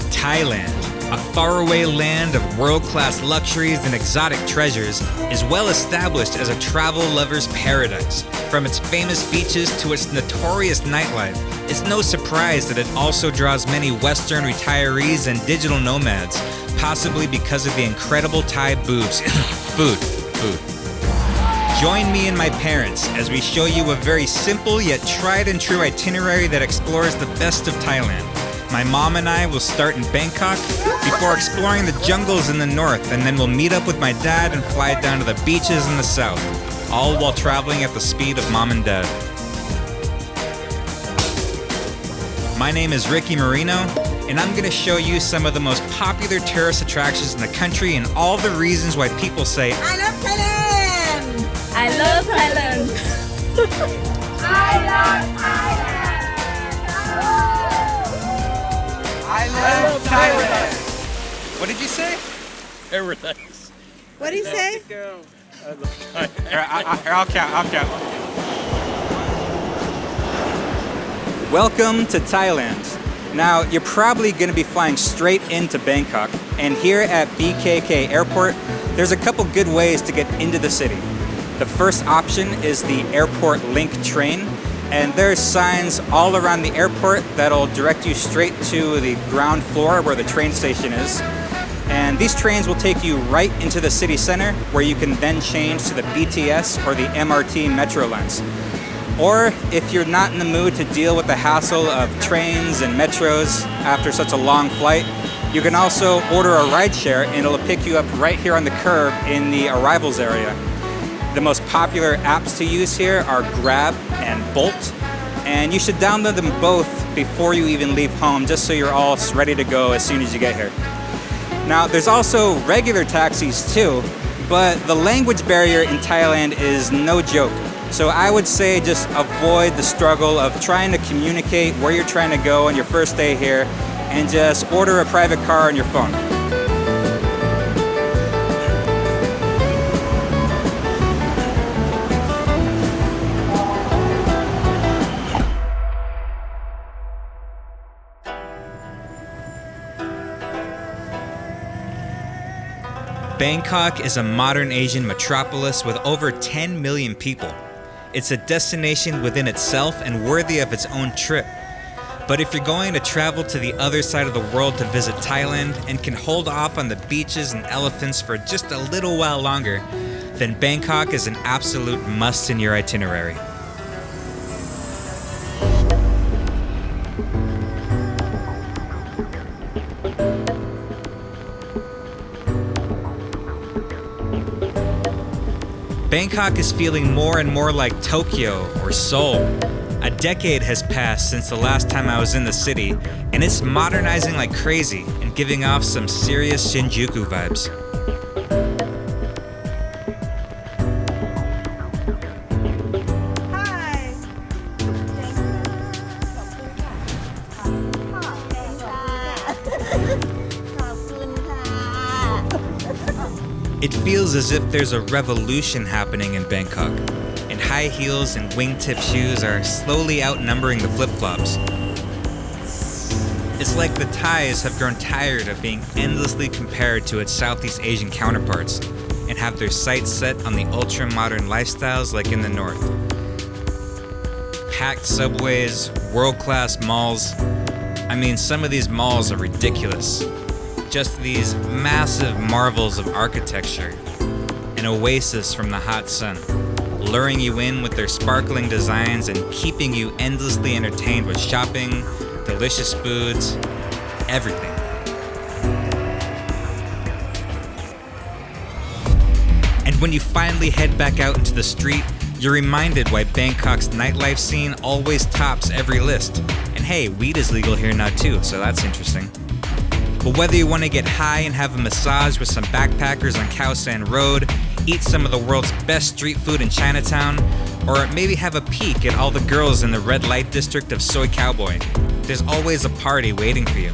Thailand, a faraway land of world-class luxuries and exotic treasures, is well established as a travel lover's paradise. From its famous beaches to its notorious nightlife, it's no surprise that it also draws many Western retirees and digital nomads, possibly because of the incredible Thai boobs. Food. Join me and my parents as we show you a very simple yet tried and true itinerary that explores the best of Thailand. My mom and I will start in Bangkok before exploring the jungles in the north, and then we'll meet up with my dad and fly down to the beaches in the south, all while traveling at the speed of mom and dad. My name is Ricky Marino, and I'm going to show you some of the most popular tourist attractions in the country and all the reasons why people say, I love Thailand! I love Thailand. I love Thailand! I love Thailand! What did you say? Paradise. What do you say? Go. I love Thailand. I'll count. Welcome to Thailand. Now, you're probably going to be flying straight into Bangkok, and here at BKK Airport, there's a couple good ways to get into the city. The first option is the Airport Link train, and there's signs all around the airport that'll direct you straight to the ground floor where the train station is. And these trains will take you right into the city center, where you can then change to the BTS or the MRT metro lines. Or if you're not in the mood to deal with the hassle of trains and metros after such a long flight, you can also order a rideshare and it'll pick you up right here on the curb in the arrivals area. The most popular apps to use here are Grab and Bolt, and you should download them both before you even leave home, just so you're all ready to go as soon as you get here. Now, there's also regular taxis too, but the language barrier in Thailand is no joke. So I would say just avoid the struggle of trying to communicate where you're trying to go on your first day here, and just order a private car on your phone. Bangkok is a modern Asian metropolis with over 10 million people. It's a destination within itself and worthy of its own trip. But if you're going to travel to the other side of the world to visit Thailand and can hold off on the beaches and elephants for just a little while longer, then Bangkok is an absolute must in your itinerary. Bangkok is feeling more and more like Tokyo or Seoul. A decade has passed since the last time I was in the city, and it's modernizing like crazy and giving off some serious Shinjuku vibes. Hi! It feels as if there's a revolution happening in Bangkok, and high heels and wingtip shoes are slowly outnumbering the flip-flops. It's like the Thais have grown tired of being endlessly compared to its Southeast Asian counterparts, and have their sights set on the ultra-modern lifestyles like in the north. Packed subways, world-class malls. I mean, some of these malls are ridiculous. Just these massive marvels of architecture, an oasis from the hot sun, luring you in with their sparkling designs and keeping you endlessly entertained with shopping, delicious foods, everything. And when you finally head back out into the street, you're reminded why Bangkok's nightlife scene always tops every list. And hey, weed is legal here now too, so that's interesting. But whether you want to get high and have a massage with some backpackers on Khao San Road, eat some of the world's best street food in Chinatown, or maybe have a peek at all the girls in the red light district of Soy Cowboy. There's always a party waiting for you.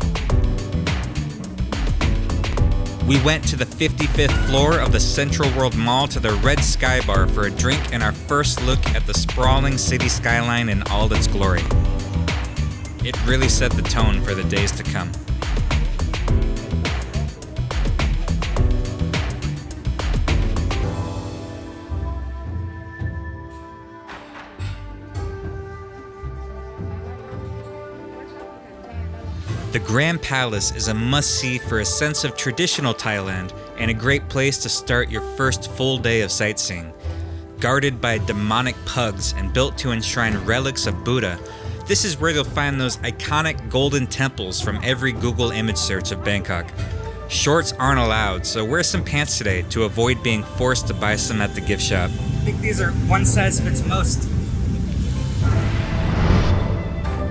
We went to the 55th floor of the Central World Mall to the Red Sky Bar for a drink and our first look at the sprawling city skyline in all its glory. It really set the tone for the days to come. The Grand Palace is a must-see for a sense of traditional Thailand and a great place to start your first full day of sightseeing. Guarded by demonic pugs and built to enshrine relics of Buddha, this is where you'll find those iconic golden temples from every Google image search of Bangkok. Shorts aren't allowed, so wear some pants today to avoid being forced to buy some at the gift shop. I think these are one size fits most.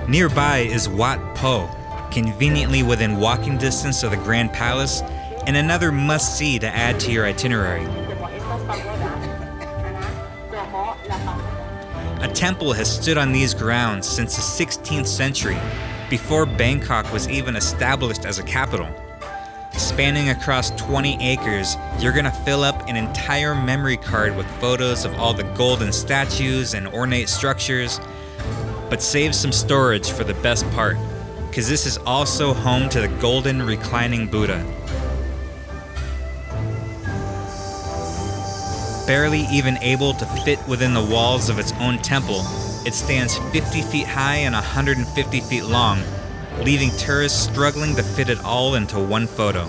Nearby is Wat Pho, conveniently within walking distance of the Grand Palace, and another must-see to add to your itinerary. A temple has stood on these grounds since the 16th century, before Bangkok was even established as a capital. Spanning across 20 acres, you're gonna fill up an entire memory card with photos of all the golden statues and ornate structures, but save some storage for the best part, because this is also home to the golden reclining Buddha. Barely even able to fit within the walls of its own temple, it stands 50 feet high and 150 feet long, leaving tourists struggling to fit it all into one photo.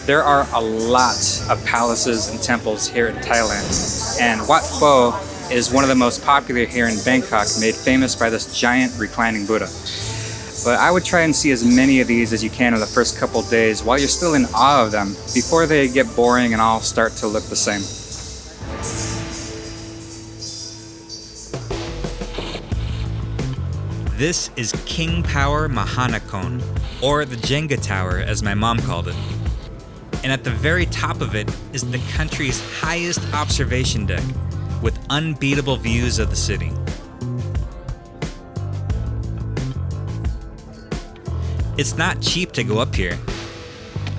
There are a lot of palaces and temples here in Thailand, and Wat Pho is one of the most popular here in Bangkok, made famous by this giant reclining Buddha. But I would try and see as many of these as you can in the first couple days while you're still in awe of them, before they get boring and all start to look the same. This is King Power Mahanakhon, or the Jenga Tower as my mom called it. And at the very top of it is the country's highest observation deck, with unbeatable views of the city. It's not cheap to go up here.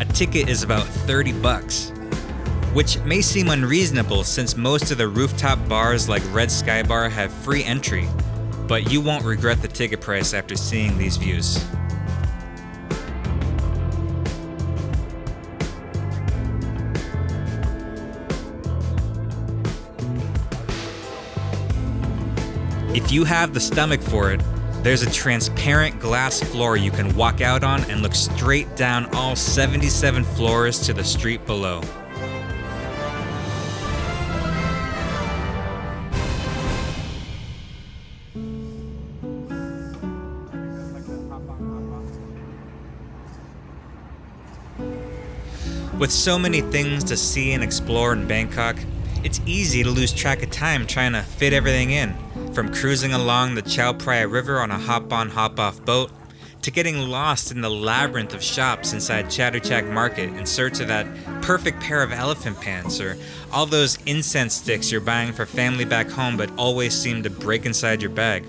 A ticket is about $30, which may seem unreasonable since most of the rooftop bars like Red Sky Bar have free entry, but you won't regret the ticket price after seeing these views. If you have the stomach for it, there's a transparent glass floor you can walk out on and look straight down all 77 floors to the street below. With so many things to see and explore in Bangkok, it's easy to lose track of time trying to fit everything in, from cruising along the Chao Phraya River on a hop-on, hop-off boat, to getting lost in the labyrinth of shops inside Chatuchak Market in search of that perfect pair of elephant pants, or all those incense sticks you're buying for family back home but always seem to break inside your bag.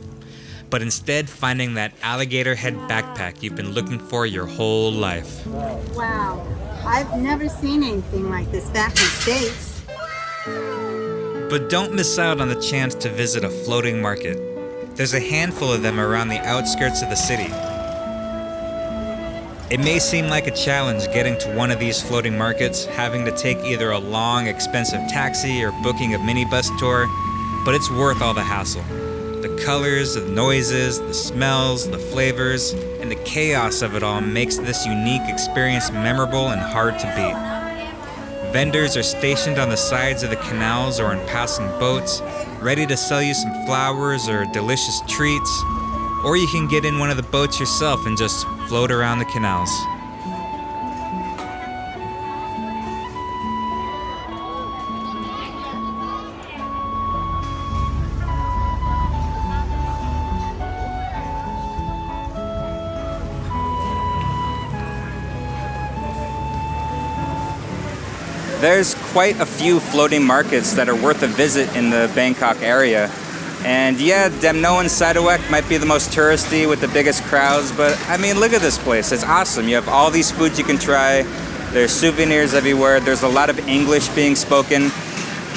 But instead finding that alligator head backpack you've been looking for your whole life. Wow, I've never seen anything like this back in the States. But don't miss out on the chance to visit a floating market. There's a handful of them around the outskirts of the city. It may seem like a challenge getting to one of these floating markets, having to take either a long, expensive taxi or booking a minibus tour, but it's worth all the hassle. The colors, the noises, the smells, the flavors, and the chaos of it all makes this unique experience memorable and hard to beat. Vendors are stationed on the sides of the canals or in passing boats, ready to sell you some flowers or delicious treats, or you can get in one of the boats yourself and just float around the canals. there's quite a few floating markets that are worth a visit in the Bangkok area. And yeah, Damnoen and Saduak might be the most touristy with the biggest crowds, but I mean, look at this place. It's awesome. You have all these foods you can try. There's souvenirs everywhere. There's a lot of English being spoken.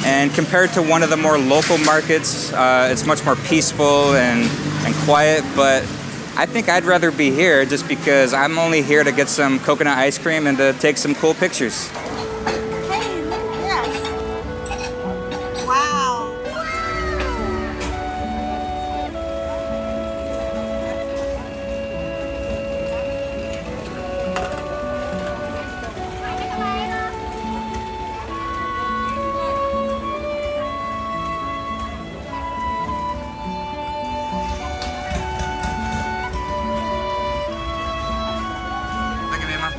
And compared to one of the more local markets, it's much more peaceful and quiet, but I think I'd rather be here just because I'm only here to get some coconut ice cream and to take some cool pictures. Hey, look at this. Wow. Look at me, Mom.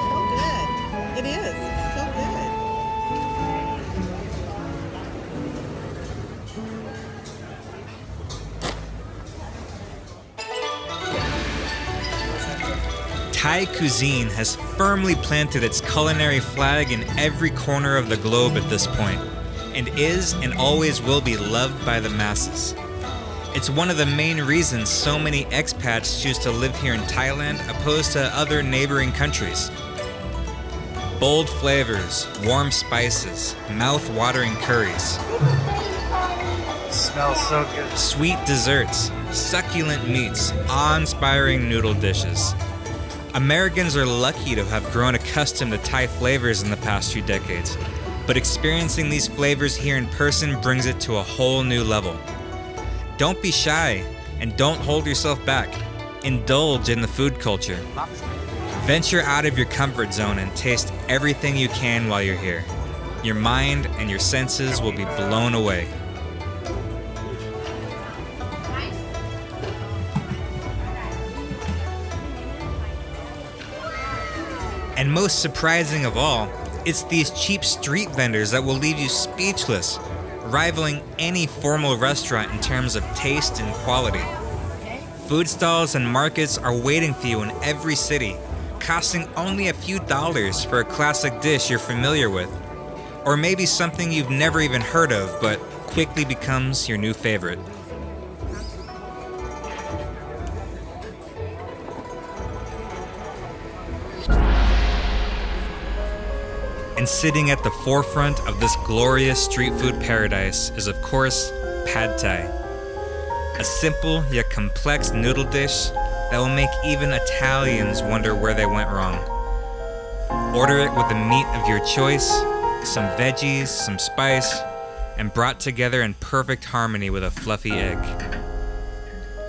So good. It is. It's so good. Thai cuisine has firmly planted its culinary flag in every corner of the globe at this point, and is and always will be loved by the masses. It's one of the main reasons so many expats choose to live here in Thailand opposed to other neighboring countries. Bold flavors, warm spices, mouth-watering curries. Smells so good. Sweet desserts, succulent meats, awe-inspiring noodle dishes. Americans are lucky to have grown accustomed to Thai flavors in the past few decades, but experiencing these flavors here in person brings it to a whole new level. Don't be shy, and don't hold yourself back. Indulge in the food culture. Venture out of your comfort zone and taste everything you can while you're here. Your mind and your senses will be blown away. And most surprising of all, it's these cheap street vendors that will leave you speechless, rivaling any formal restaurant in terms of taste and quality. Food stalls and markets are waiting for you in every city, costing only a few dollars for a classic dish you're familiar with, or maybe something you've never even heard of but quickly becomes your new favorite. And sitting at the forefront of this glorious street food paradise is, of course, Pad Thai. A simple yet complex noodle dish that will make even Italians wonder where they went wrong. Order it with the meat of your choice, some veggies, some spice, and brought together in perfect harmony with a fluffy egg.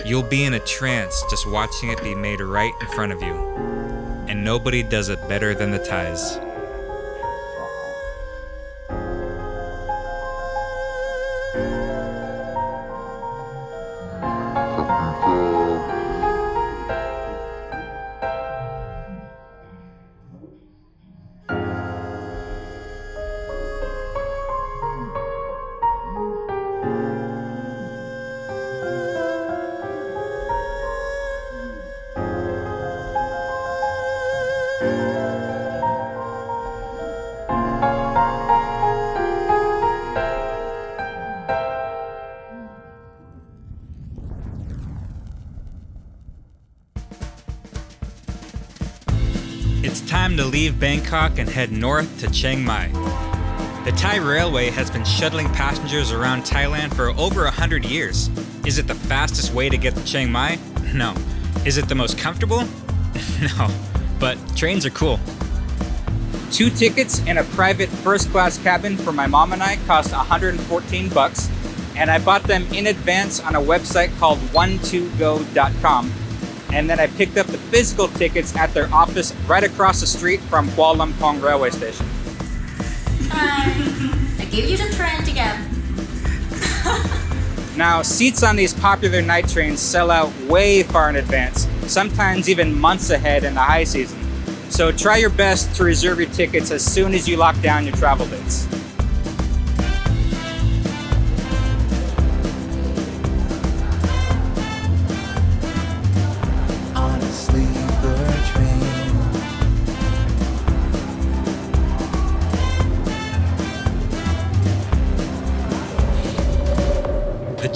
You'll be in a trance just watching it be made right in front of you. And nobody does it better than the Thais. It's time to leave Bangkok and head north to Chiang Mai. The Thai Railway has been shuttling passengers around Thailand for over 100 years. Is it the fastest way to get to Chiang Mai? No. Is it the most comfortable? No. But trains are cool. 2 tickets and a private first-class cabin for my mom and I cost $114, and I bought them in advance on a website called 12go.com. And then I picked up the physical tickets at their office right across the street from Kuala Lumpur railway station. Hi. I give you the train ticket. Now, seats on these popular night trains sell out way far in advance, sometimes even months ahead in the high season. So try your best to reserve your tickets as soon as you lock down your travel dates.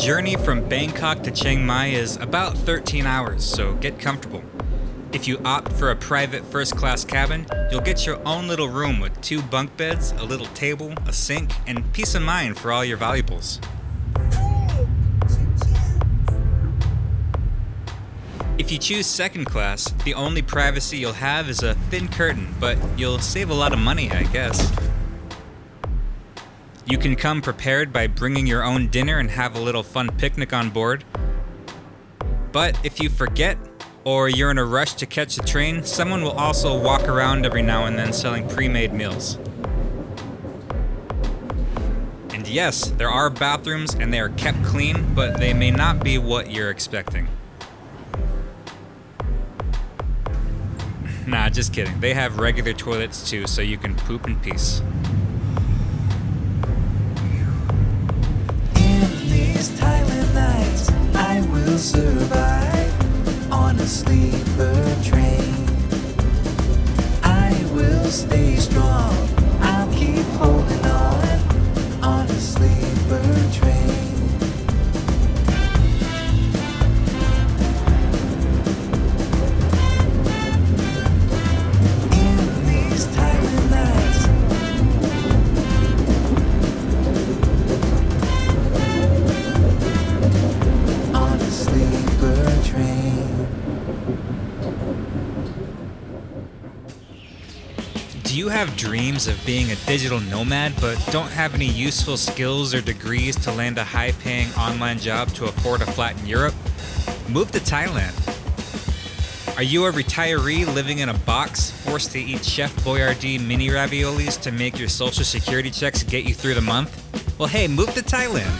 journey from Bangkok to Chiang Mai is about 13 hours, so get comfortable. If you opt for a private first-class cabin, you'll get your own little room with 2 bunk beds, a little table, a sink, and peace of mind for all your valuables. If you choose second class, the only privacy you'll have is a thin curtain, but you'll save a lot of money, I guess. You can come prepared by bringing your own dinner and have a little fun picnic on board. But if you forget, or you're in a rush to catch the train, someone will also walk around every now and then selling pre-made meals. And yes, there are bathrooms and they are kept clean, but they may not be what you're expecting. Nah, just kidding. They have regular toilets too, so you can poop in peace. In these Thailand nights, I will survive on a sleeper train. I will stay strong. I'll keep holding on a sleeper train. Do you have dreams of being a digital nomad but don't have any useful skills or degrees to land a high-paying online job to afford a flat in Europe? Move to Thailand. Are you a retiree living in a box, forced to eat Chef Boyardee mini raviolis to make your social security checks get you through the month? Well, hey, move to Thailand.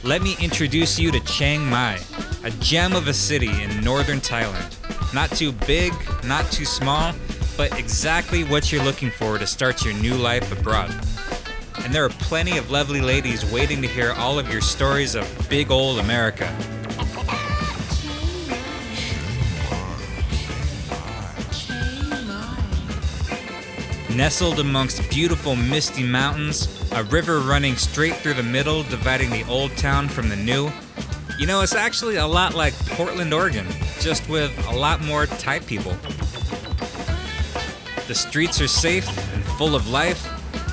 Let me introduce you to Chiang Mai, a gem of a city in northern Thailand. Not too big, not too small, but exactly what you're looking for to start your new life abroad. And there are plenty of lovely ladies waiting to hear all of your stories of big old America. Nestled amongst beautiful misty mountains, a river running straight through the middle dividing the old town from the new. You know, it's actually a lot like Portland, Oregon, just with a lot more Thai people. The streets are safe and full of life.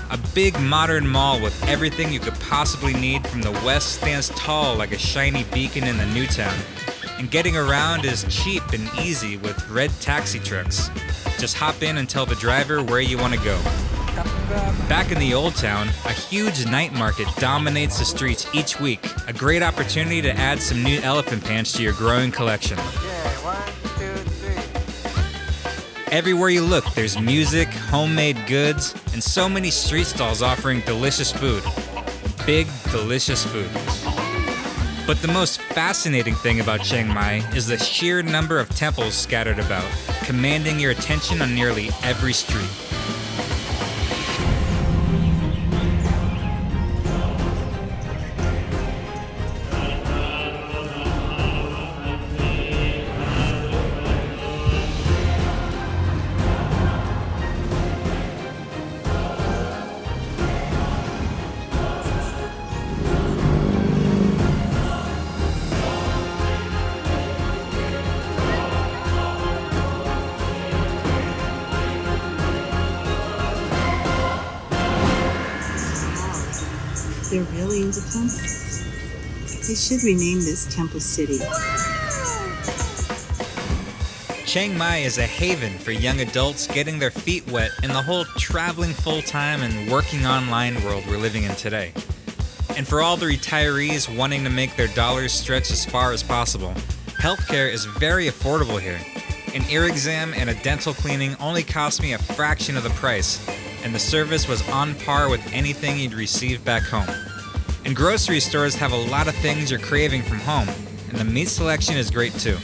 A big modern mall with everything you could possibly need from the west stands tall like a shiny beacon in the new town. And getting around is cheap and easy with red taxi trucks. Just hop in and tell the driver where you want to go. Back in the old town, a huge night market dominates the streets each week. A great opportunity to add some new elephant pants to your growing collection. Everywhere you look, there's music, homemade goods, and so many street stalls offering delicious food. Big, delicious food. But the most fascinating thing about Chiang Mai is the sheer number of temples scattered about, commanding your attention on nearly every street. They're really into temples. They should rename this Temple City. Chiang Mai is a haven for young adults getting their feet wet in the whole traveling full-time and working online world we're living in today. And for all the retirees wanting to make their dollars stretch as far as possible, healthcare is very affordable here. An ear exam and a dental cleaning only cost me a fraction of the price, and the service was on par with anything you'd receive back home. And grocery stores have a lot of things you're craving from home, and the meat selection is great too.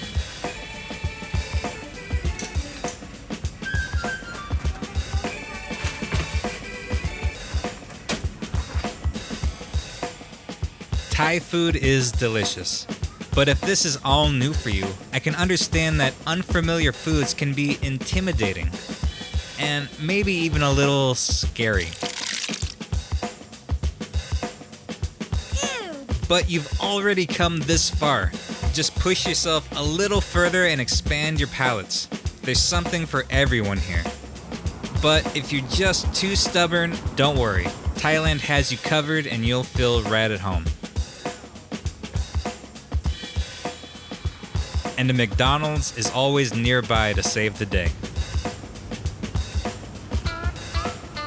Thai food is delicious. But if this is all new for you, I can understand that unfamiliar foods can be intimidating. And maybe even a little scary. But you've already come this far. Just push yourself a little further and expand your palates. There's something for everyone here. But if you're just too stubborn, don't worry. Thailand has you covered and you'll feel right at home. And a McDonald's is always nearby to save the day.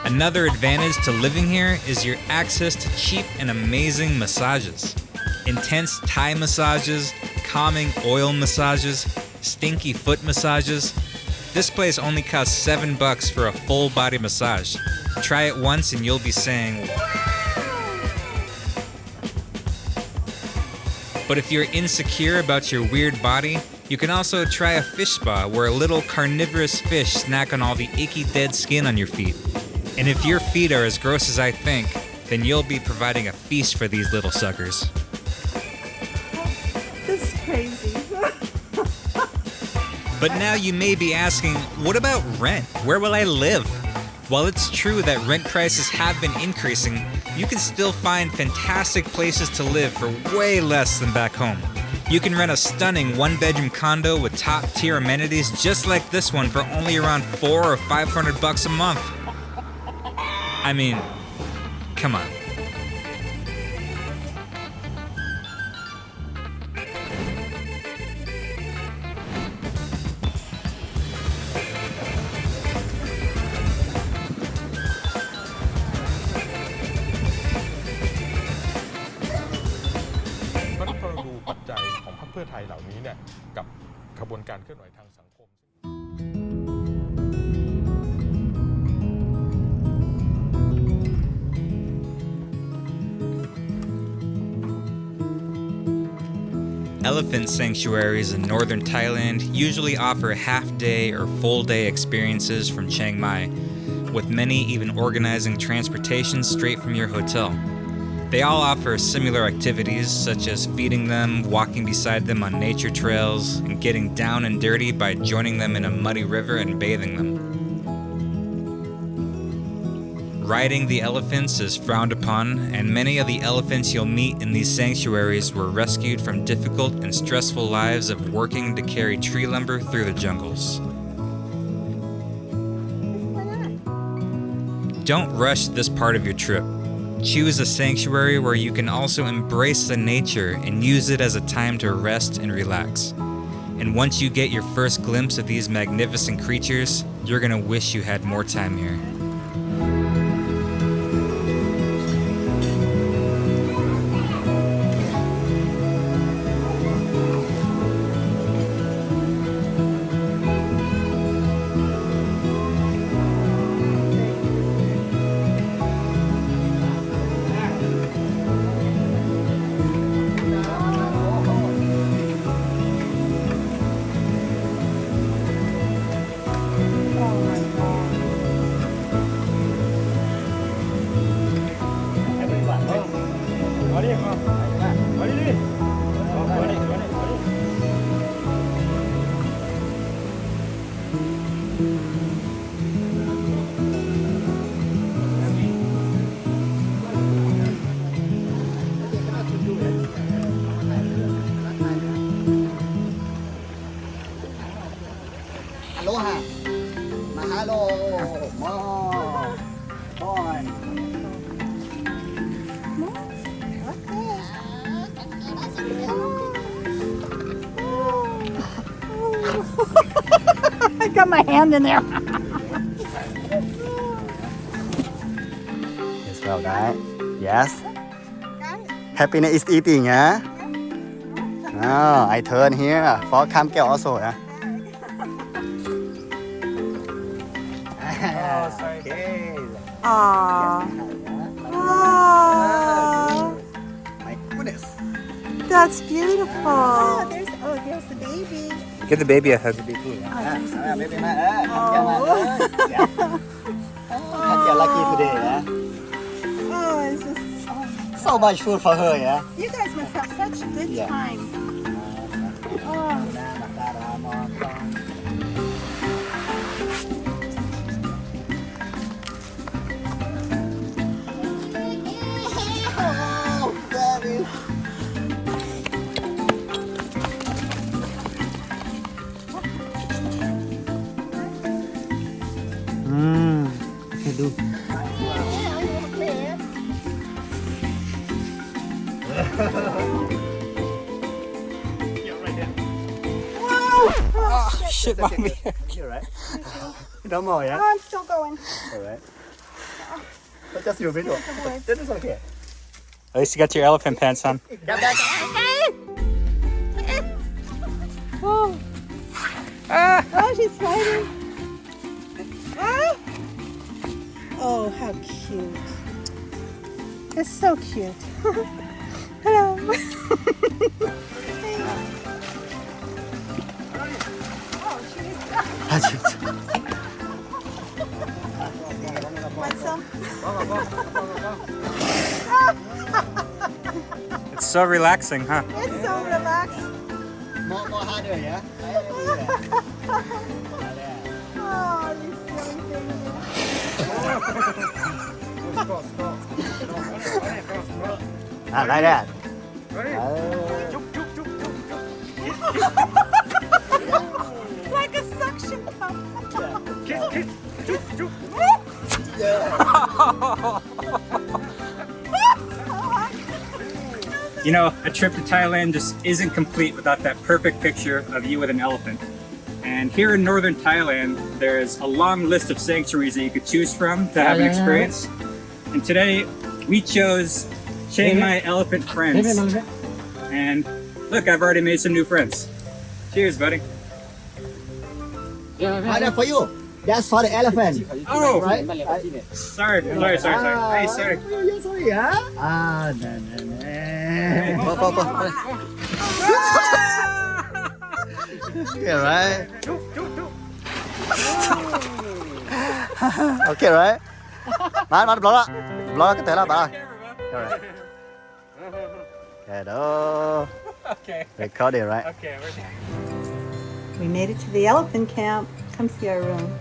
Another advantage to living here is your access to cheap and amazing massages. Intense Thai massages, calming oil massages, stinky foot massages. This place only costs $7 for a full body massage. Try it once and you'll be saying, but if you're insecure about your weird body, you can also try a fish spa where a little carnivorous fish snack on all the icky dead skin on your feet. And if your feet are as gross as I think, then you'll be providing a feast for these little suckers. This is crazy. But now you may be asking, what about rent? Where will I live? While it's true that rent prices have been increasing, you can still find fantastic places to live for way less than back home. You can rent a stunning one-bedroom condo with top-tier amenities just like this one for only around $400 or $500 a month. I mean, come on. Elephant sanctuaries in northern Thailand usually offer half-day or full-day experiences from Chiang Mai, with many even organizing transportation straight from your hotel. They all offer similar activities such as feeding them, walking beside them on nature trails, and getting down and dirty by joining them in a muddy river and bathing them. Riding the elephants is frowned upon, and many of the elephants you'll meet in these sanctuaries were rescued from difficult and stressful lives of working to carry tree lumber through the jungles. Don't rush this part of your trip. Choose a sanctuary where you can also embrace the nature and use it as a time to rest and relax. And once you get your first glimpse of these magnificent creatures, you're gonna wish you had more time here. Aloha. Mahalo. Mo. Bon. I got my hand in there. Yes, well done. Yes. Happiness is eating, yeah? Oh, I turn here. For come girl also, yeah? Okay. Aww. Aww. My goodness. That's beautiful. There's the baby. Give the baby a hug. Baby, baby, yeah. Oh, lucky today, yeah? Oh, it's just. So much food for her, yeah? You guys must have such a good Yeah. time. Oh. Oh, daddy. do. Oh, shit, mommy. You're right. No more, yeah? I'm still going. All right. But just your video. That is okay. At least you got your elephant pants on. Oh, oh, she's fighting. Ah. Oh, how cute. It's so cute. Hello. Want some? It's so relaxing, huh? It's so relaxed. More harder, yeah? Oh, you silly thing. Like that. Like a suction cup. You know, a trip to Thailand just isn't complete without that perfect picture of you with an elephant. And here in northern Thailand, there's a long list of sanctuaries that you could choose from to have an experience. And today, we chose Chiang Mai Elephant Friends. And look, I've already made some new friends. Cheers, buddy. Harder for you. That's for the elephant. Oh, Right? sorry. Hey, sorry. You're sorry, yeah? Ah, Okay, right? Okay, right? Bạn block cái thể là bạn. Alright. Hello. Okay. Recording, right? Okay, we're done. We made it to the elephant camp. Come see our room.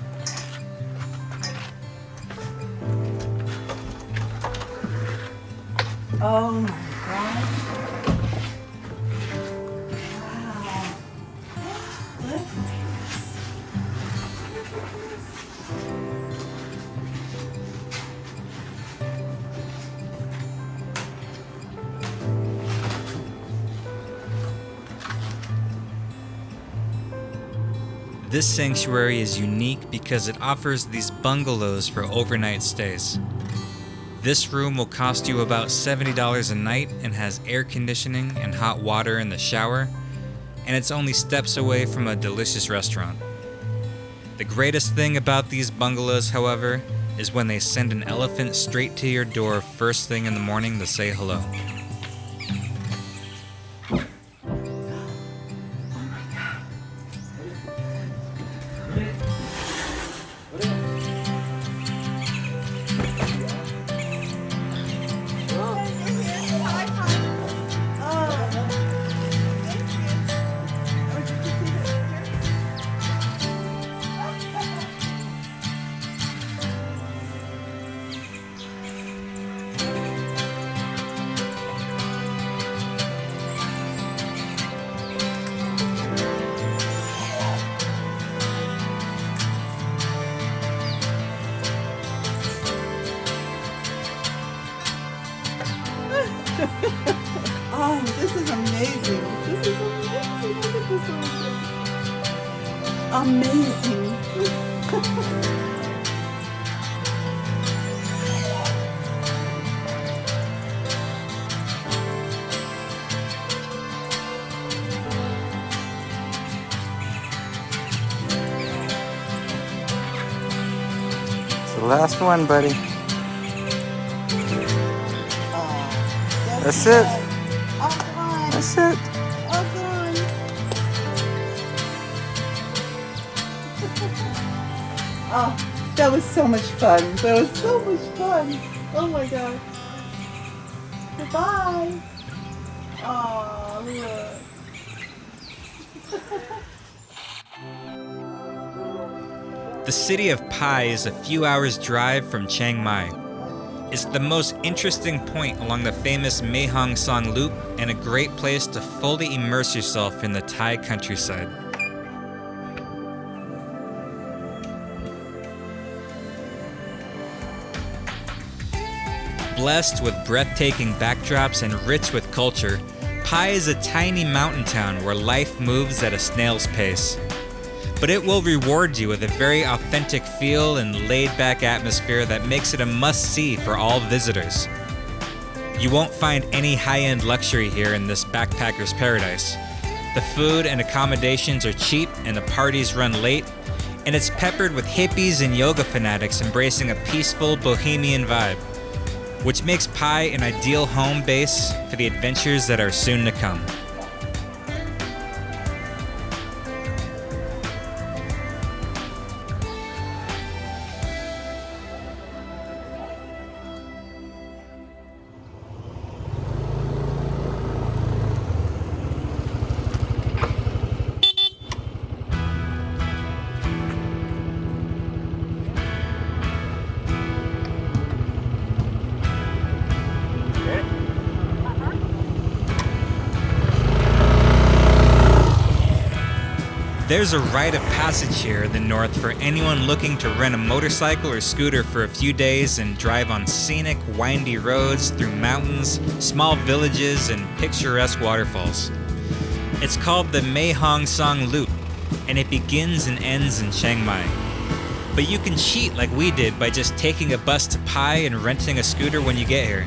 Oh my God. Wow. Look at this. This sanctuary is unique because it offers these bungalows for overnight stays. This room will cost you about $70 a night and has air conditioning and hot water in the shower, and it's only steps away from a delicious restaurant. The greatest thing about these bungalows, however, is when they send an elephant straight to your door first thing in the morning to say hello. Oh, this is amazing. This is amazing. Look at this one. Amazing. It's the last one, buddy. That's it. Oh, God. That's it. Oh, God. Oh, that was so much fun. That was so much fun. Oh, my God. Goodbye. Oh, look. The city of Pai is a few hours' drive from Chiang Mai. It's the most interesting point along the famous Mae Hong Son Loop and a great place to fully immerse yourself in the Thai countryside. Blessed with breathtaking backdrops and rich with culture, Pai is a tiny mountain town where life moves at a snail's pace. But it will reward you with a very authentic feel and laid-back atmosphere that makes it a must-see for all visitors. You won't find any high-end luxury here in this backpacker's paradise. The food and accommodations are cheap and the parties run late, and it's peppered with hippies and yoga fanatics embracing a peaceful bohemian vibe, which makes Pai an ideal home base for the adventures that are soon to come. There's a rite of passage here in the north for anyone looking to rent a motorcycle or scooter for a few days and drive on scenic, windy roads through mountains, small villages, and picturesque waterfalls. It's called the Mae Hong Song Loop, and it begins and ends in Chiang Mai. But you can cheat like we did by just taking a bus to Pai and renting a scooter when you get here.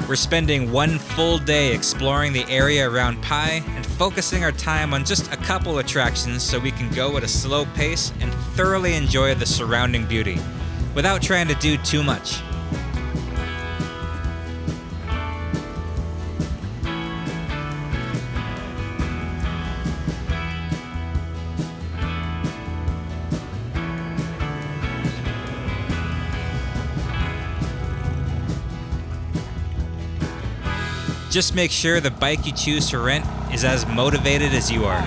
We're spending one full day exploring the area around Pai and focusing our time on just a couple attractions so we can go at a slow pace and thoroughly enjoy the surrounding beauty without trying to do too much. Just make sure the bike you choose to rent is as motivated as you are.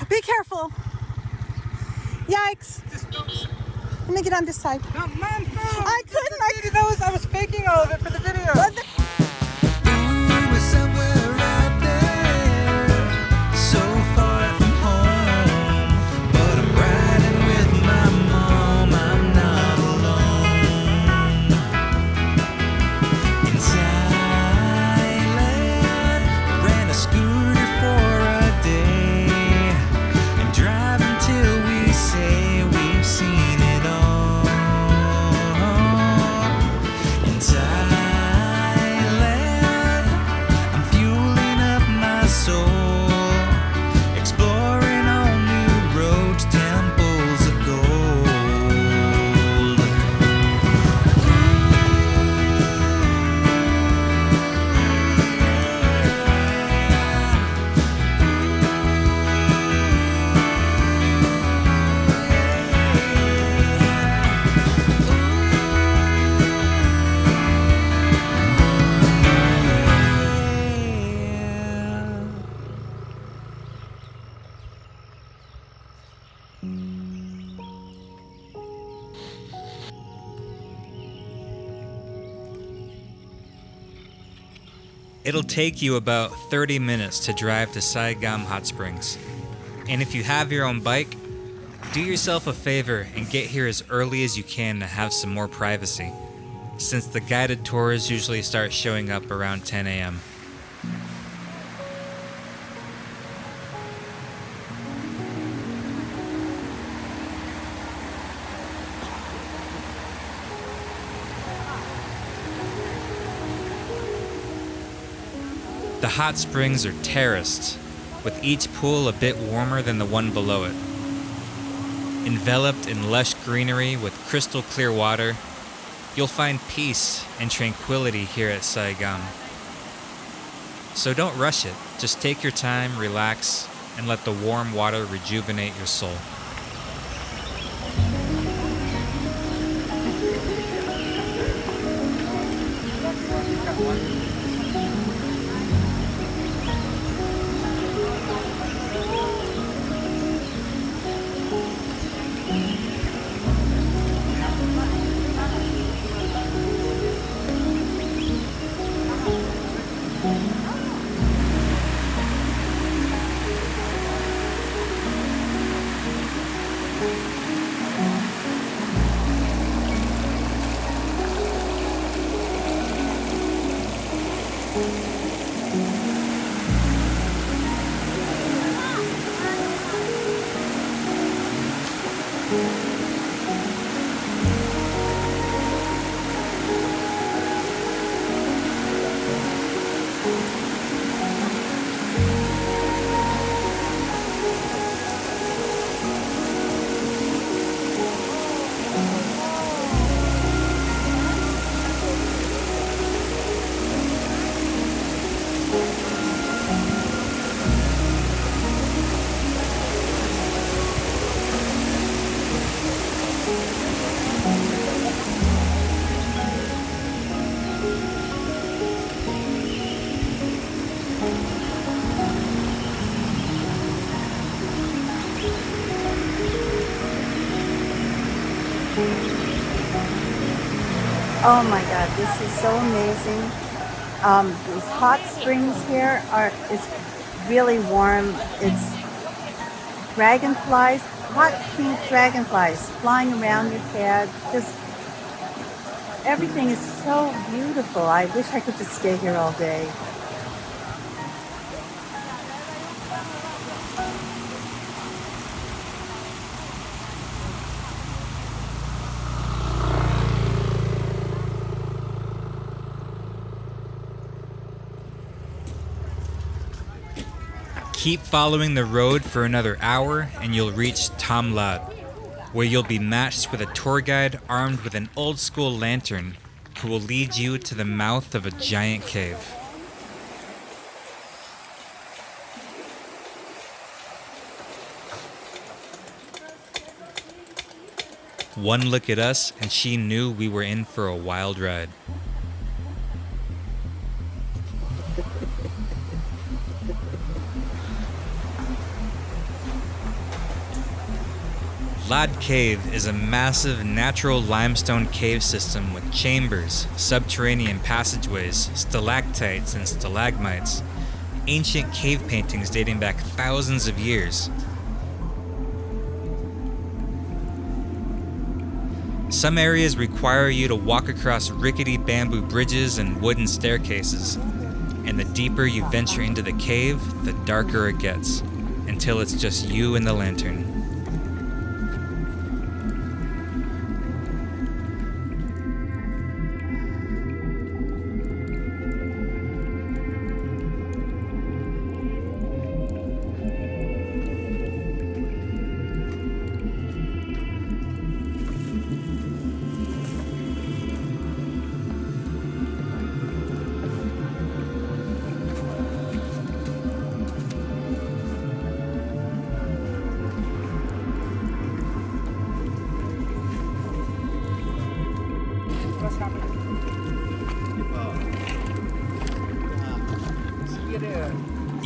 Be careful. Yikes. Let me get on this side. No, Mom, no. I couldn't. I was faking all of it for the video. We were somewhere out there, so far from home. But I'm riding with my mom, I'm not alone. In Thailand, ran a scooter for a day, and drive until we say we've seen it all. In Thailand, I'm fueling up my soul, exploring all new roads, temples of gold. It'll take you about 30 minutes to drive to Sai Ngam Hot Springs. And if you have your own bike, do yourself a favor and get here as early as you can to have some more privacy, since the guided tours usually start showing up around 10 a.m. The hot springs are terraced, with each pool a bit warmer than the one below it. Enveloped in lush greenery with crystal clear water, you'll find peace and tranquility here at Sai Ngam. So don't rush it, just take your time, relax, and let the warm water rejuvenate your soul. Oh my God, this is so amazing. These hot springs here it's really warm. It's dragonflies, hot pink dragonflies flying around your head. Just everything is so beautiful. I wish I could just stay here all day. Keep following the road for another hour and you'll reach Tham Lod, where you'll be matched with a tour guide armed with an old school lantern who will lead you to the mouth of a giant cave. One look at us and she knew we were in for a wild ride. Lod Cave is a massive natural limestone cave system with chambers, subterranean passageways, stalactites and stalagmites, ancient cave paintings dating back thousands of years. Some areas require you to walk across rickety bamboo bridges and wooden staircases, and the deeper you venture into the cave, the darker it gets, until it's just you and the lantern.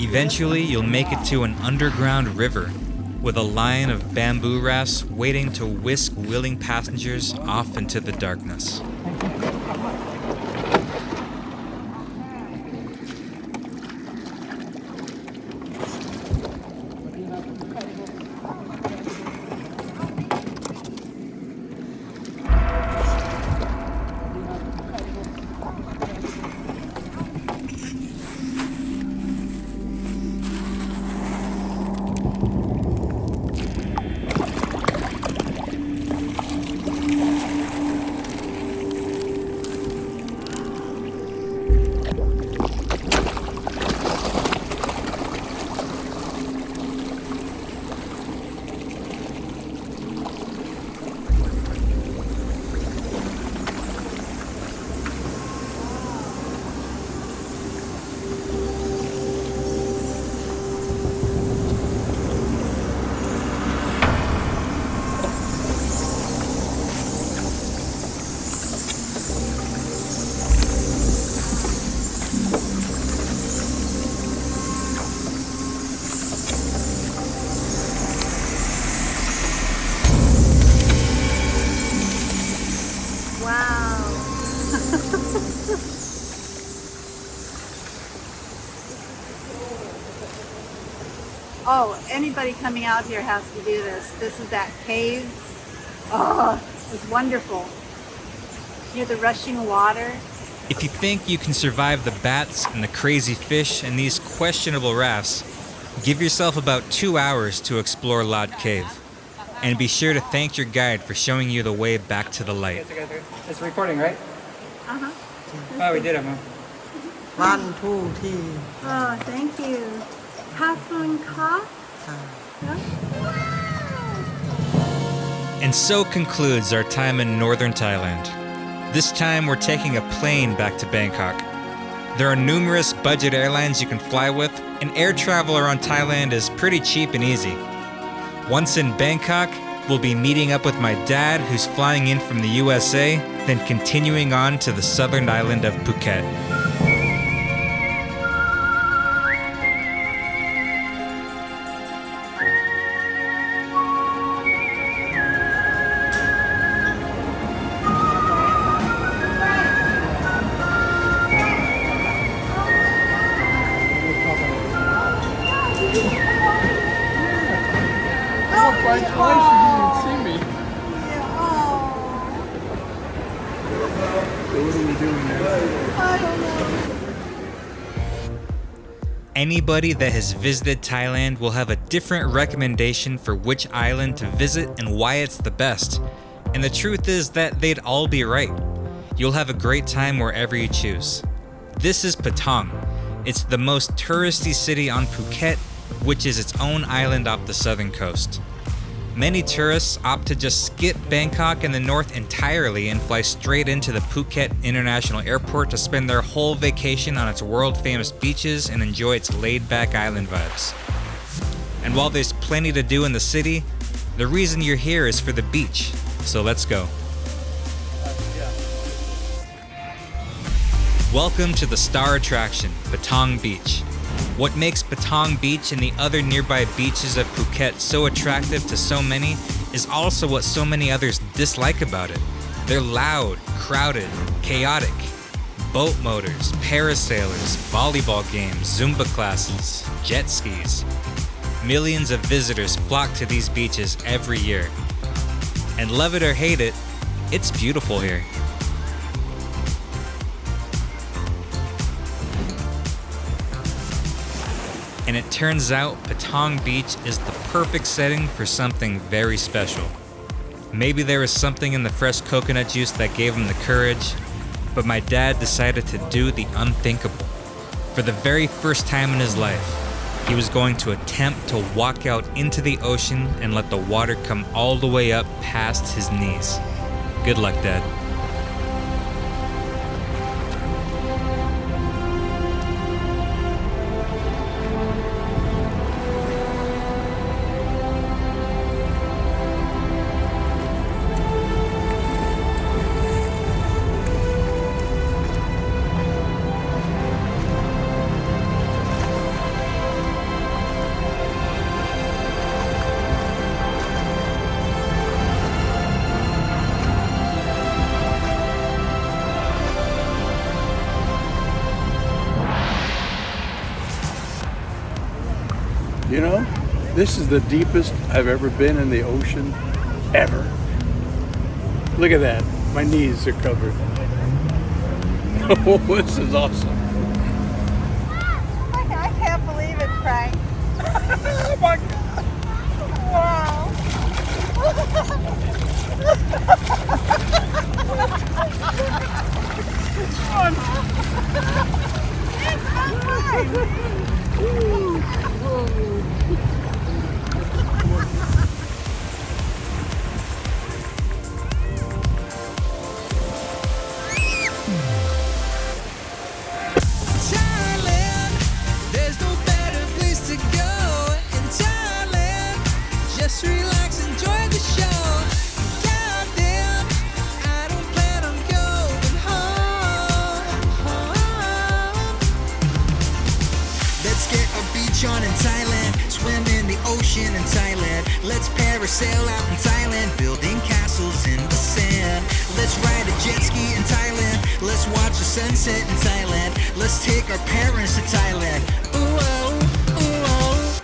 Eventually, you'll make it to an underground river with a line of bamboo rafts waiting to whisk willing passengers off into the darkness. Oh, anybody coming out here has to do this. This is that cave. Oh, it's wonderful. Hear the rushing water. If you think you can survive the bats and the crazy fish and these questionable rafts, give yourself about 2 hours to explore Lod Cave. And be sure to thank your guide for showing you the way back to the light. It's recording, right? Uh-huh. Oh, we did it, Mom. 1, 2, 3 Oh, thank you. Kapun Ka? And so concludes our time in northern Thailand. This time we're taking a plane back to Bangkok. There are numerous budget airlines you can fly with, and air travel around Thailand is pretty cheap and easy. Once in Bangkok, we'll be meeting up with my dad, who's flying in from the USA, then continuing on to the southern island of Phuket. Frank, twice you didn't see me. So what are we doing now? Anybody that has visited Thailand will have a different recommendation for which island to visit and why it's the best. And the truth is that they'd all be right. You'll have a great time wherever you choose. This is Patong. It's the most touristy city on Phuket, which is its own island off the southern coast. Many tourists opt to just skip Bangkok in the north entirely and fly straight into the Phuket International Airport to spend their whole vacation on its world-famous beaches and enjoy its laid-back island vibes. And while there's plenty to do in the city, the reason you're here is for the beach, so let's go. Welcome to the star attraction, Patong Beach. What makes Patong Beach and the other nearby beaches of Phuket so attractive to so many is also what so many others dislike about it. They're loud, crowded, chaotic. Boat motors, parasailers, volleyball games, Zumba classes, jet skis. Millions of visitors flock to these beaches every year. And love it or hate it, it's beautiful here. And it turns out Patong Beach is the perfect setting for something very special. Maybe there was something in the fresh coconut juice that gave him the courage, but my dad decided to do the unthinkable. For the very first time in his life, he was going to attempt to walk out into the ocean and let the water come all the way up past his knees. Good luck, Dad. You know, this is the deepest I've ever been in the ocean, ever. Look at that. My knees are covered. Oh, this is awesome. I can't believe it, Frank. Oh my God. Wow. Thailand, there's no better place to go in Thailand. Just relax, enjoy the show. Goddamn, I don't plan on going home. Let's get a beach on in Thailand, swim in the ocean in Thailand. Let's parasail out in Thailand, building castles in the sand. Let's ride a jet ski in Thailand. Let's watch the sunset in Thailand. Let's take our parents to Thailand. Ooh, oh, ooh, oh.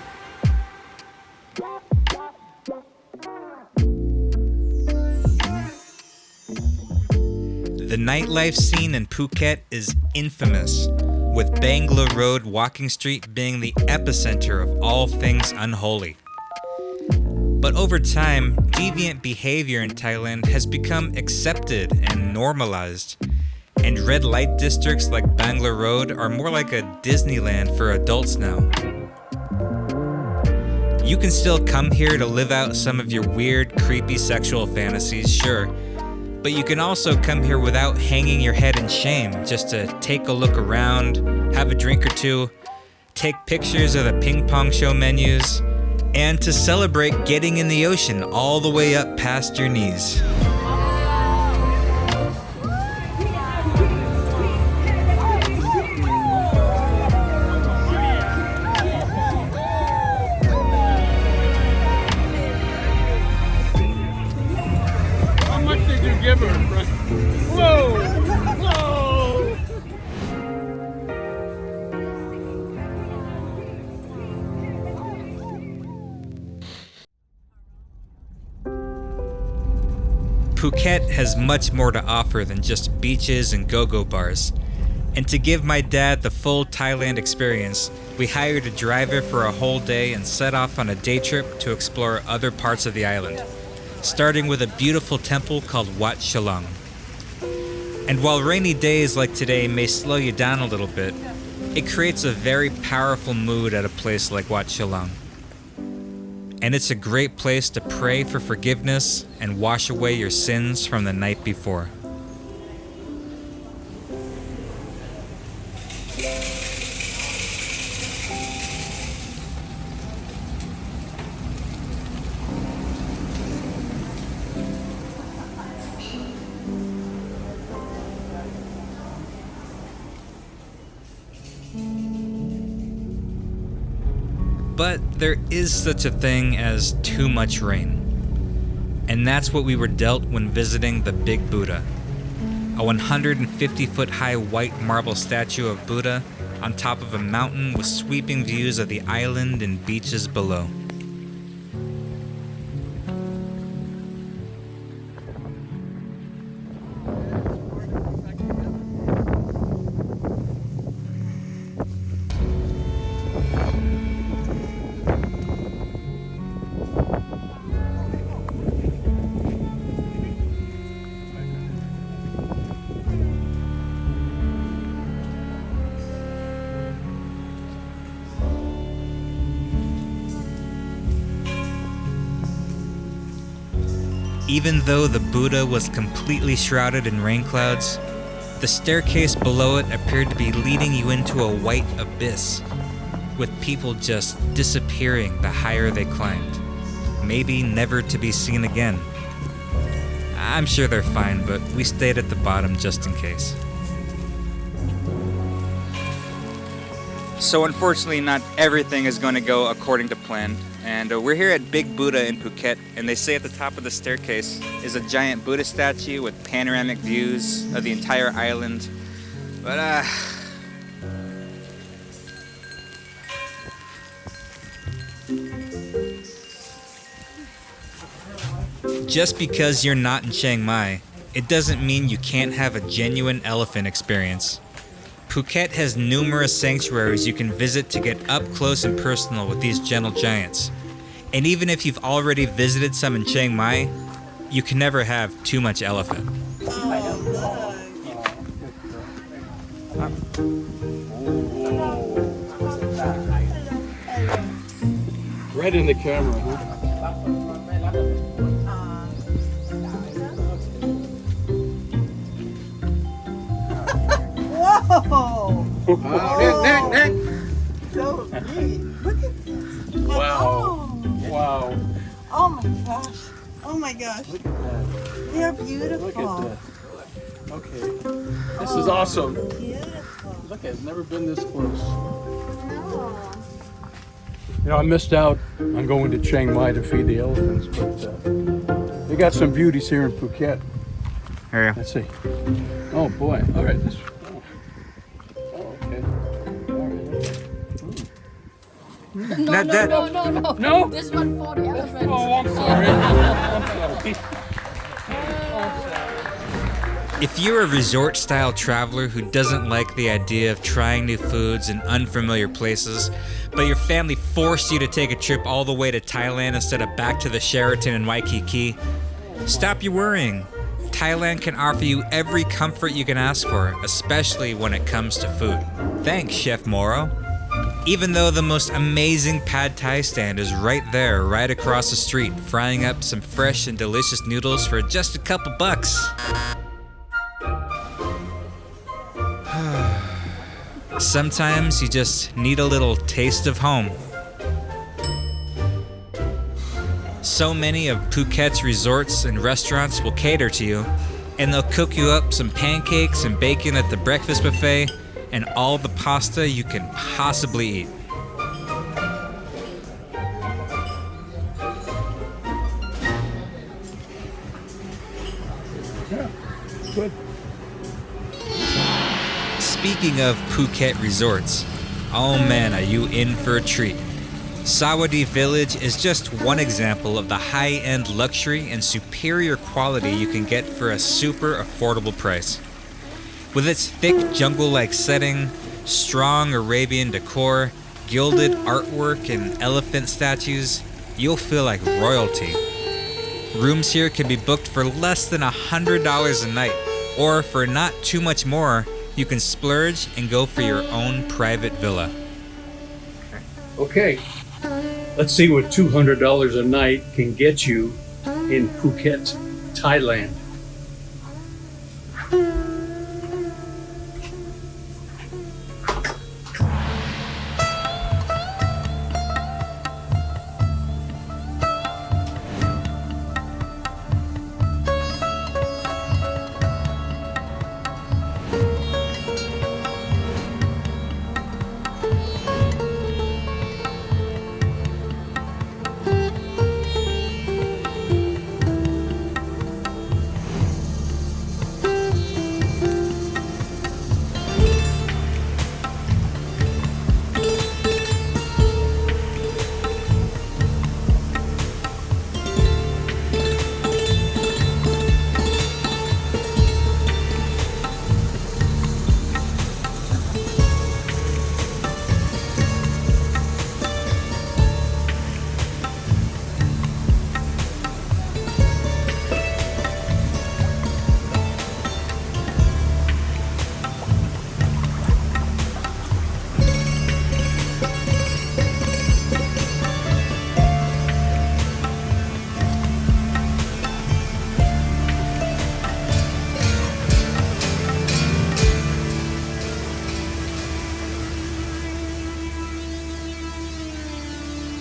The nightlife scene in Phuket is infamous, with Bangla Road Walking Street being the epicenter of all things unholy. But over time, deviant behavior in Thailand has become accepted and normalized, and red light districts like Bangla Road are more like a Disneyland for adults now. You can still come here to live out some of your weird, creepy sexual fantasies, sure, but you can also come here without hanging your head in shame, just to take a look around, have a drink or two, take pictures of the ping pong show menus, and to celebrate getting in the ocean all the way up past your knees. How much did you give her? Whoa! Whoa! Phuket has much more to offer than just beaches and go-go bars. And to give my dad the full Thailand experience, we hired a driver for a whole day and set off on a day trip to explore other parts of the island, starting with a beautiful temple called Wat Chalong. And while rainy days like today may slow you down a little bit, it creates a very powerful mood at a place like Wat Chalong. And it's a great place to pray for forgiveness and wash away your sins from the night before. But there is such a thing as too much rain. And that's what we were dealt when visiting the Big Buddha, a 150-foot high white marble statue of Buddha on top of a mountain with sweeping views of the island and beaches below. Even though the Buddha was completely shrouded in rain clouds, the staircase below it appeared to be leading you into a white abyss, with people just disappearing the higher they climbed, maybe never to be seen again. I'm sure they're fine, but we stayed at the bottom just in case. So unfortunately, not everything is going to go according to plan. And we're here at Big Buddha in Phuket, and they say at the top of the staircase is a giant Buddha statue with panoramic views of the entire island. But just because you're not in Chiang Mai, it doesn't mean you can't have a genuine elephant experience. Phuket has numerous sanctuaries you can visit to get up close and personal with these gentle giants. And even if you've already visited some in Chiang Mai, you can never have too much elephant. Right in the camera, huh? Whoa! Oh, Nick! So neat. Look at this. Wow. Wow. Oh my gosh. Oh my gosh. Look at that. They're beautiful. Look at that. Okay. This is awesome. Beautiful. Look, I've never been this close. No. You know, I missed out on going to Chiang Mai to feed the elephants, but they got some beauties here in Phuket. Here you go. Let's see. Oh boy. All right. This. Oh, okay. All right. No. No? This one for the elephants. Oh, I'm sorry. I'm sorry. If you're a resort-style traveler who doesn't like the idea of trying new foods in unfamiliar places, but your family forced you to take a trip all the way to Thailand instead of back to the Sheraton in Waikiki, stop your worrying. Thailand can offer you every comfort you can ask for, especially when it comes to food. Thanks, Chef Moro. Even though the most amazing pad thai stand is right there, right across the street, frying up some fresh and delicious noodles for just a couple bucks. Sometimes you just need a little taste of home. So many of Phuket's resorts and restaurants will cater to you, and they'll cook you up some pancakes and bacon at the breakfast buffet and all the pasta you can possibly eat. Yeah, good. Speaking of Phuket resorts, oh man, are you in for a treat. Sawasdee Village is just one example of the high-end luxury and superior quality you can get for a super affordable price. With its thick jungle-like setting, strong Arabian decor, gilded artwork, and elephant statues, you'll feel like royalty. Rooms here can be booked for less than $100 a night, or for not too much more, you can splurge and go for your own private villa. Okay, let's see what $200 a night can get you in Phuket, Thailand.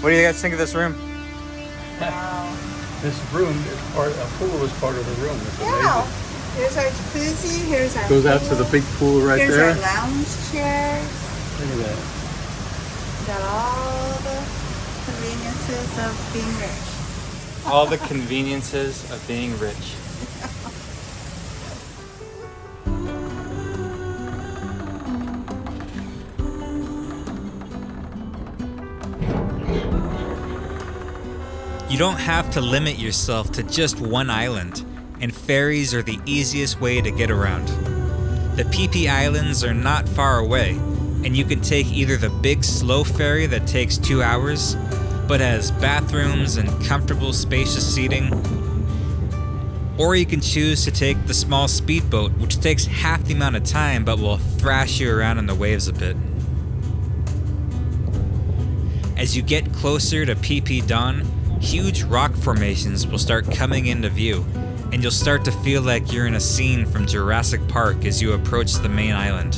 What do you guys think of this room? This room is part, a pool is part of the room. It's Yeah. amazing. Here's our jacuzzi. Here's our Goes out to the big pool right Here's there. our lounge chairs. Look at that. Got all the conveniences of being rich. All the conveniences of being rich. You don't have to limit yourself to just one island, and ferries are the easiest way to get around. The Phi Phi Islands are not far away, and you can take either the big slow ferry that takes 2 hours, but has bathrooms and comfortable spacious seating, or you can choose to take the small speedboat, which takes half the amount of time but will thrash you around in the waves a bit. As you get closer to Phi Phi Don, huge rock formations will start coming into view, and you'll start to feel like you're in a scene from Jurassic Park as you approach the main island.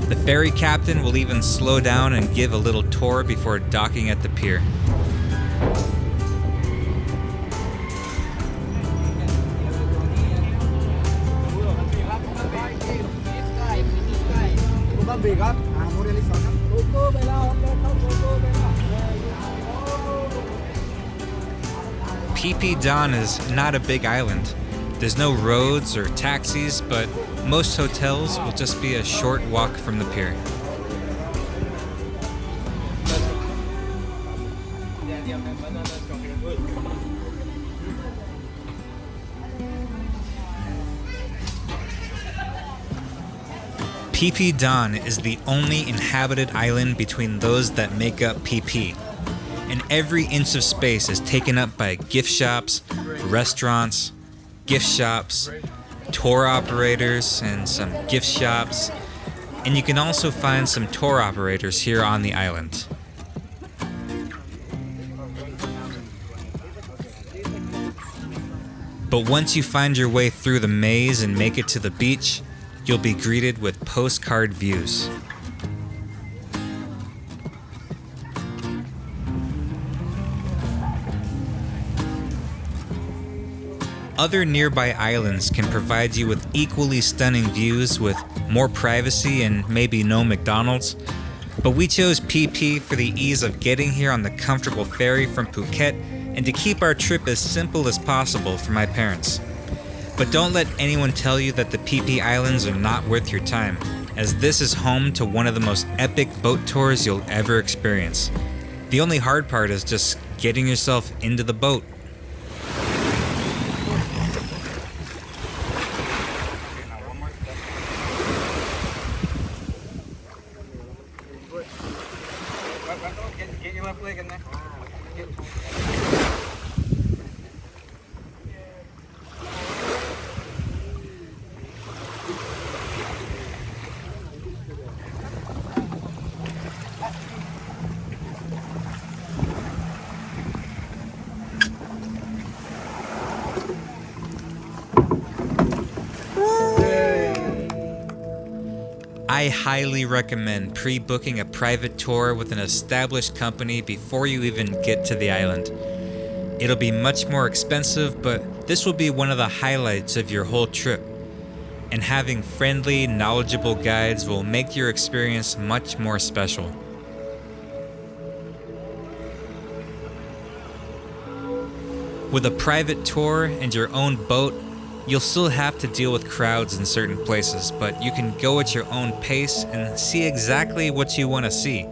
The ferry captain will even slow down and give a little tour before docking at the pier. Phi Phi Don is not a big island. There's no roads or taxis, but most hotels will just be a short walk from the pier. Phi Phi Don is the only inhabited island between those that make up Phi Phi, and every inch of space is taken up by gift shops, restaurants, gift shops, tour operators, and some gift shops, and you can also find some tour operators here on the island. But once you find your way through the maze and make it to the beach, you'll be greeted with postcard views. Other nearby islands can provide you with equally stunning views with more privacy and maybe no McDonald's, but we chose Phi Phi for the ease of getting here on the comfortable ferry from Phuket and to keep our trip as simple as possible for my parents. But don't let anyone tell you that the Phi Phi Islands are not worth your time, as this is home to one of the most epic boat tours you'll ever experience. The only hard part is just getting yourself into the boat. Get your left leg in there. I highly recommend pre-booking a private tour with an established company before you even get to the island. It'll be much more expensive, but this will be one of the highlights of your whole trip. And having friendly, knowledgeable guides will make your experience much more special. With a private tour and your own boat, you'll still have to deal with crowds in certain places, but you can go at your own pace and see exactly what you want to see,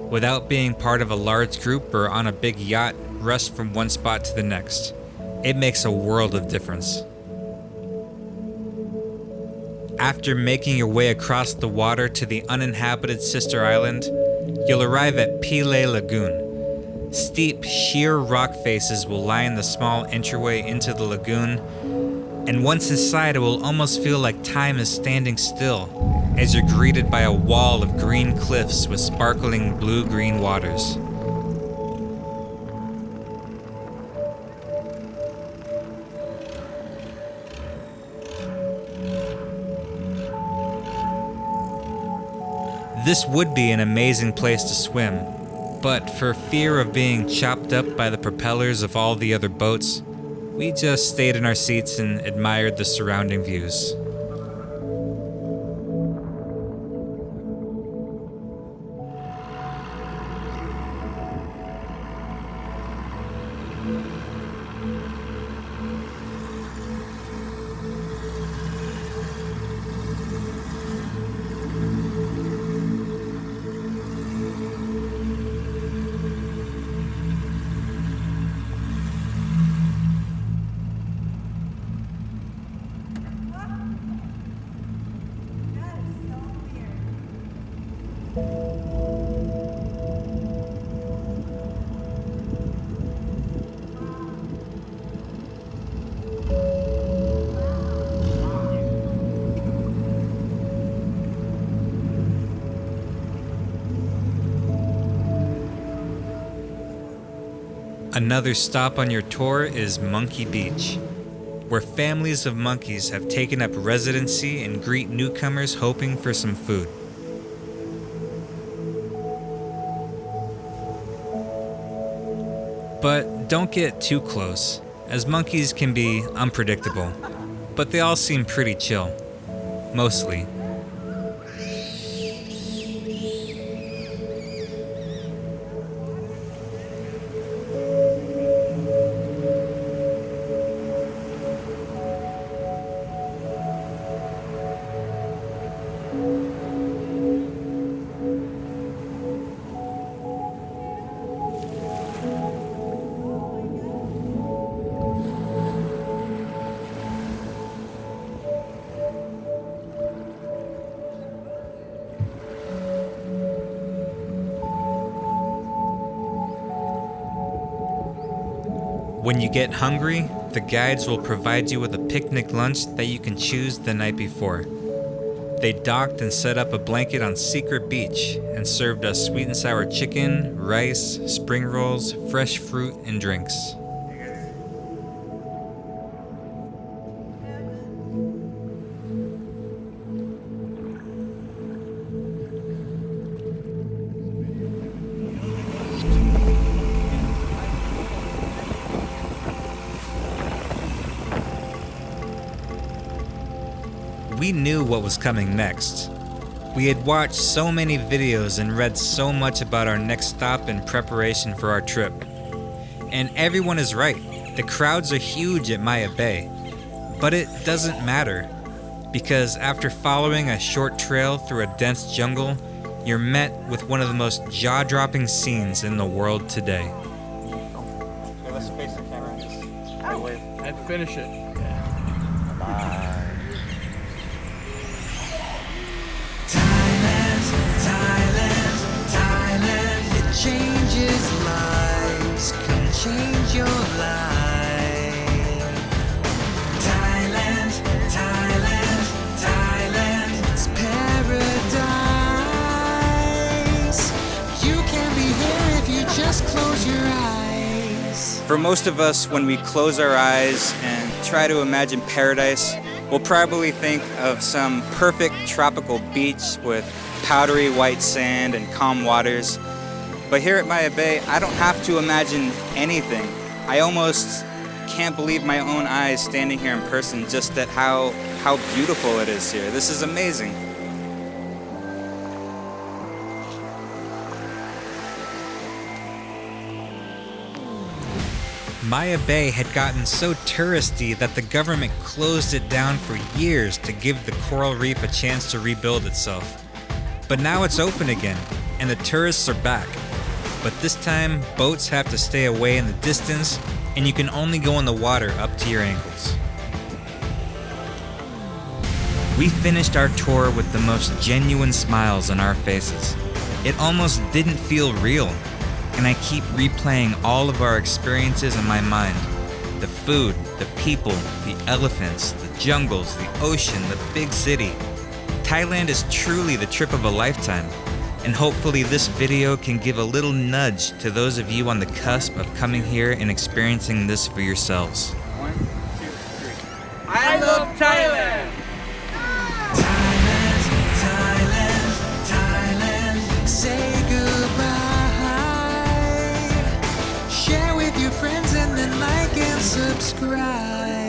without being part of a large group or on a big yacht rushed from one spot to the next. It makes a world of difference. After making your way across the water to the uninhabited sister island, you'll arrive at Pile Lagoon. Steep, sheer rock faces will line the small entryway into the lagoon, and once inside it will almost feel like time is standing still as you're greeted by a wall of green cliffs with sparkling blue-green waters. This would be an amazing place to swim, but for fear of being chopped up by the propellers of all the other boats, we just stayed in our seats and admired the surrounding views. Another stop on your tour is Monkey Beach, where families of monkeys have taken up residency and greet newcomers hoping for some food. But don't get too close, as monkeys can be unpredictable, but they all seem pretty chill, mostly. When you get hungry, the guides will provide you with a picnic lunch that you can choose the night before. They docked and set up a blanket on Secret Beach and served us sweet and sour chicken, rice, spring rolls, fresh fruit, and drinks. We knew what was coming next. We had watched so many videos and read so much about our next stop in preparation for our trip. And everyone is right. The crowds are huge at Maya Bay. But it doesn't matter, because after following a short trail through a dense jungle, you're met with one of the most jaw-dropping scenes in the world today. Okay, let's face the camera and just wave. And finish it. Thailand, it changes lives, can change your life. Thailand, it's paradise. You can be here if you just close your eyes. For most of us, when we close our eyes and try to imagine paradise, we'll probably think of some perfect tropical beach with powdery white sand and calm waters. But here at Maya Bay, I don't have to imagine anything. I almost can't believe my own eyes standing here in person just at how beautiful it is here. This is amazing. Maya Bay had gotten so touristy that the government closed it down for years to give the coral reef a chance to rebuild itself. But now it's open again, and the tourists are back. But this time, boats have to stay away in the distance, and you can only go in the water up to your ankles. We finished our tour with the most genuine smiles on our faces. It almost didn't feel real, and I keep replaying all of our experiences in my mind. The food, the people, the elephants, the jungles, the ocean, the big city. Thailand is truly the trip of a lifetime, and hopefully this video can give a little nudge to those of you on the cusp of coming here and experiencing this for yourselves. 1, 2, 3. I love Thailand! Thailand, say goodbye. Share with your friends and then like and subscribe.